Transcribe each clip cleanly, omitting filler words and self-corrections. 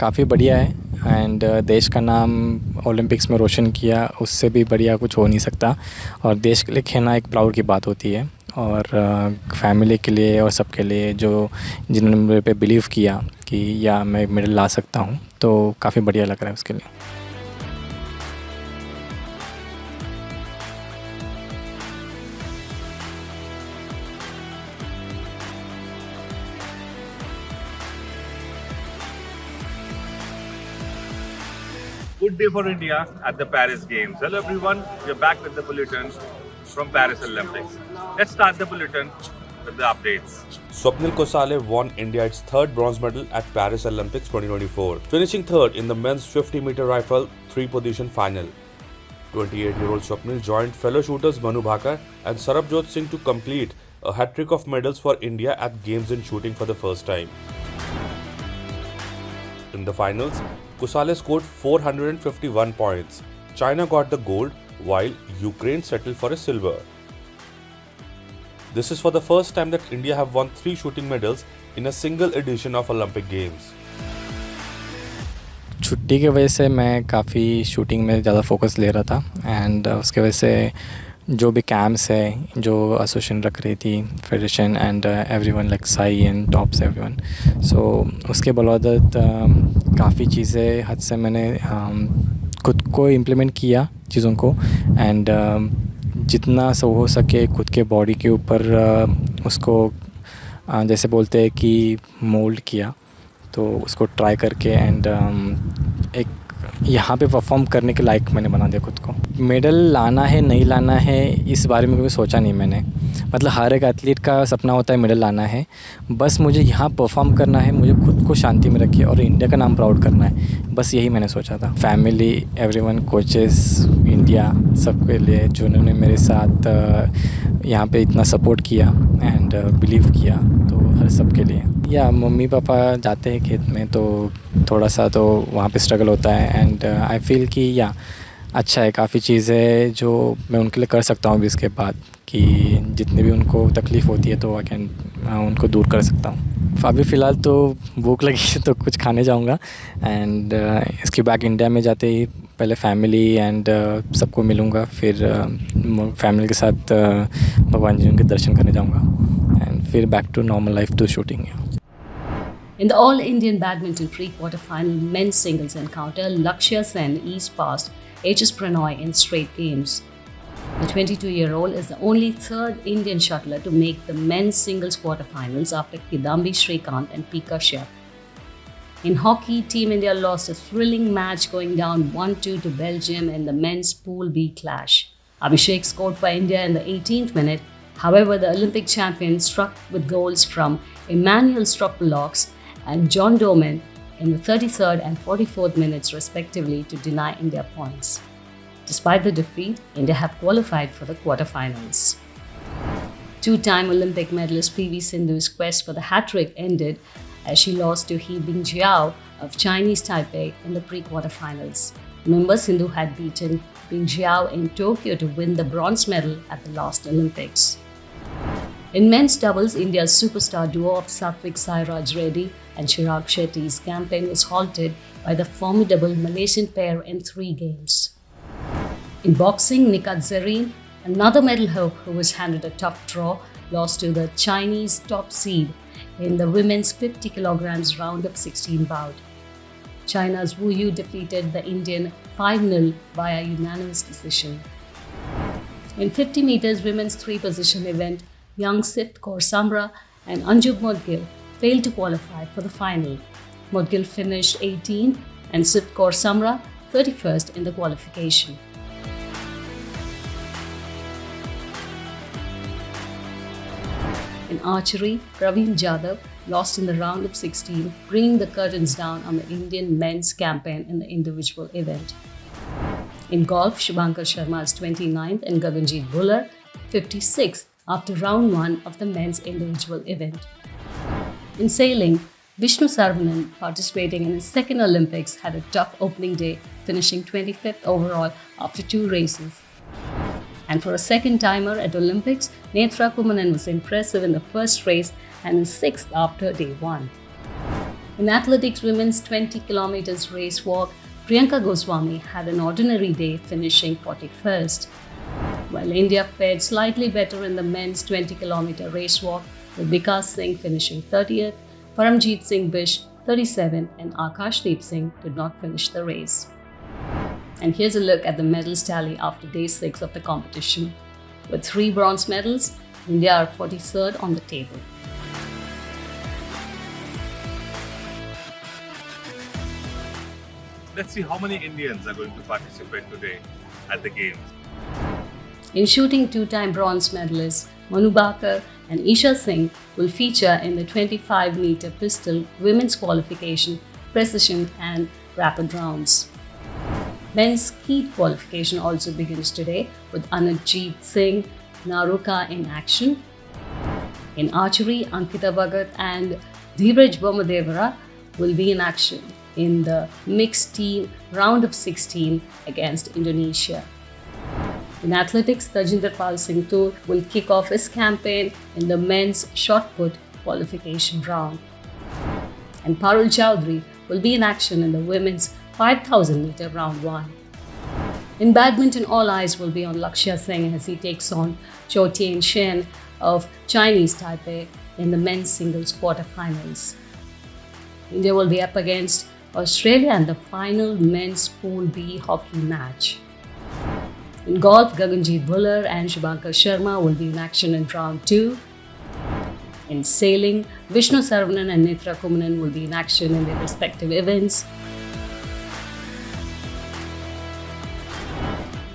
काफ़ी बढ़िया है एंड देश का नाम ओलंपिक्स में रोशन किया, उससे भी बढ़िया कुछ हो नहीं सकता। और देश के लिए खेलना एक प्राउड की बात होती है। और फैमिली के लिए और सबके लिए जो जिन्होंने मेरे पे बिलीव किया कि या मैं मेडल ला सकता हूँ, तो काफ़ी बढ़िया लग रहा है उसके लिए। Good day for India at the Paris Games. Hello everyone, we're back with the bulletin from Paris Olympics. Let's start the bulletin with the updates. Swapnil Kosale won India its third bronze medal at Paris Olympics 2024, finishing third in the men's 50-meter rifle three-position final. 28-year-old Swapnil joined fellow shooters Manu Bhakar and Sarabjot Singh to complete a hat-trick of medals for India at Games in shooting for the first time. In the finals, Kosale scored 451 points. China got the gold while Ukraine settled for a silver. This is for the first time that India have won 3 shooting medals in a single edition of Olympic Games. छुट्टी की वजह से मैं काफ़ी shooting में ज़्यादा focus ले रहा था एंड उसके वजह से जो भी कैंप्स है जो एसोसिएशन रख रही थी, federation and everyone like SAI and TOPS everyone, so उसके बलौदत काफ़ी चीज़ें हद से मैंने खुद को इम्प्लीमेंट किया चीज़ों को एंड जितना सब हो सके खुद के बॉडी के ऊपर उसको जैसे बोलते हैं कि मोल्ड किया, तो उसको ट्राई करके एंड एक यहाँ पे परफॉर्म करने के लायक मैंने बना दिया खुद को। मेडल लाना है नहीं लाना है इस बारे में कभी सोचा नहीं मैंने, मतलब हर एक एथलीट का सपना होता है मेडल लाना है, बस मुझे यहाँ परफॉर्म करना है, मुझे खुद को शांति में रखिए और इंडिया का नाम प्राउड करना है, बस यही मैंने सोचा था। फैमिली, एवरीवन, कोचेस, इंडिया, सबके लिए जिन्होंने मेरे साथ यहाँ पे इतना सपोर्ट किया एंड बिलीव किया, तो हर सबके लिए। या मम्मी पापा जाते हैं खेत में तो थोड़ा सा तो वहाँ पे स्ट्रगल होता है एंड आई फील कि या अच्छा है, काफ़ी चीज़ें जो मैं उनके लिए कर सकता हूँ अभी इसके बाद, कि जितनी भी उनको तकलीफ़ होती है तो आई कैन उनको दूर कर सकता हूँ। अभी फ़िलहाल तो भूख लगी है तो कुछ खाने जाऊँगा एंड इसके बाद इंडिया में जाते ही पहले फैमिली एंड सबको मिलूँगा, फिर फैमिली के साथ भगवान जी उनके दर्शन करने जाऊँगा एंड फिर back to normal life to shooting. In the All-Indian Badminton pre-quarterfinal men's singles encounter, Lakshya Sen eased past HS Pranoy in straight games. The 22-year-old is the only third Indian shuttler to make the men's singles quarterfinals after Kidambi Srikanth and P. Kashyap. In hockey, Team India lost a thrilling match going down 1-2 to Belgium in the men's Pool B clash. Abhishek scored for India in the 18th minute. However, the Olympic champion struck with goals from Emmanuel Stropolox and John Doman in the 33rd and 44th minutes respectively to deny India points. Despite the defeat, India have qualified for the quarterfinals. Two-time Olympic medalist PV Sindhu's quest for the hat-trick ended as she lost to He Bingjiao of Chinese Taipei in the pre-quarterfinals. Remember, Sindhu had beaten Bingjiao in Tokyo to win the bronze medal at the last Olympics. In men's doubles, India's superstar duo of Satvik Sairaj Reddy and Chirag Shetty's campaign was halted by the formidable Malaysian pair in 3 games. In boxing, Nikat Zareen, another medal hope who was handed a tough draw, lost to the Chinese top seed in the women's 50 kilograms round of 16 bout. China's Wu Yu defeated the Indian 5-0 via unanimous decision. In 50 meters women's 3-position event, young Sip Kaur Samra and Anjum Modgil failed to qualify for the final. Modgil finished 18th and Sip Kaur Samra 31st in the qualification. In archery, Praveen Jadhav lost in the round of 16, bringing the curtains down on the Indian men's campaign in the individual event. In golf, Shubhankar Sharma is 29th and Gaganjeet Bhullar 56th after round 1 of the men's individual event. In sailing, Vishnu Sarvanan, participating in his second Olympics, had a tough opening day, finishing 25th overall after 2 races. And for a second timer at Olympics, Netra Kumanan was impressive in the first race and is 6th after day 1. In athletics women's 20 kilometers race walk, Priyanka Goswami had an ordinary day, finishing 41st. While India fared slightly better in the men's 20-kilometer race walk, with Vikas Singh finishing 30th, Paramjeet Singh Bish 37th, and Akashdeep Singh did not finish the race. And here's a look at the medals tally after day 6 of the competition. With 3 bronze medals, India are 43rd on the table. Let's see how many Indians are going to participate today at the Games. In shooting, 2-time bronze medalists Manu Bakar and Isha Singh will feature in the 25-meter pistol women's qualification, precision and rapid rounds. Men's skeet qualification also begins today with Anujit Singh Naruka in action. In archery, Ankita Bhagat and Dheeraj Bommadevara will be in action in the mixed team round of 16 against Indonesia. In athletics, Tajinder Pal Singh Toor will kick off his campaign in the men's shot put qualification round. And Parul Chowdhury will be in action in the women's 5,000 meter round 1. In badminton, all eyes will be on Lakshya Singh as he takes on Chou Tien Shen of Chinese Taipei in the men's singles quarterfinals. India will be up against Australia in the final men's Pool B hockey match. In golf, Gaganjeet Bhullar and Shubhankar Sharma will be in action in round 2. In sailing, Vishnu Saravanan and Nitra Kumanan will be in action in their respective events.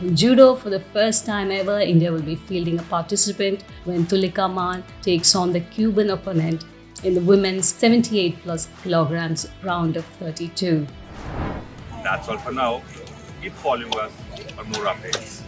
In judo, for the first time ever, India will be fielding a participant when Tulika Man takes on the Cuban opponent in the women's 78 plus kilograms round of 32. That's all for now. Keep following us for more updates.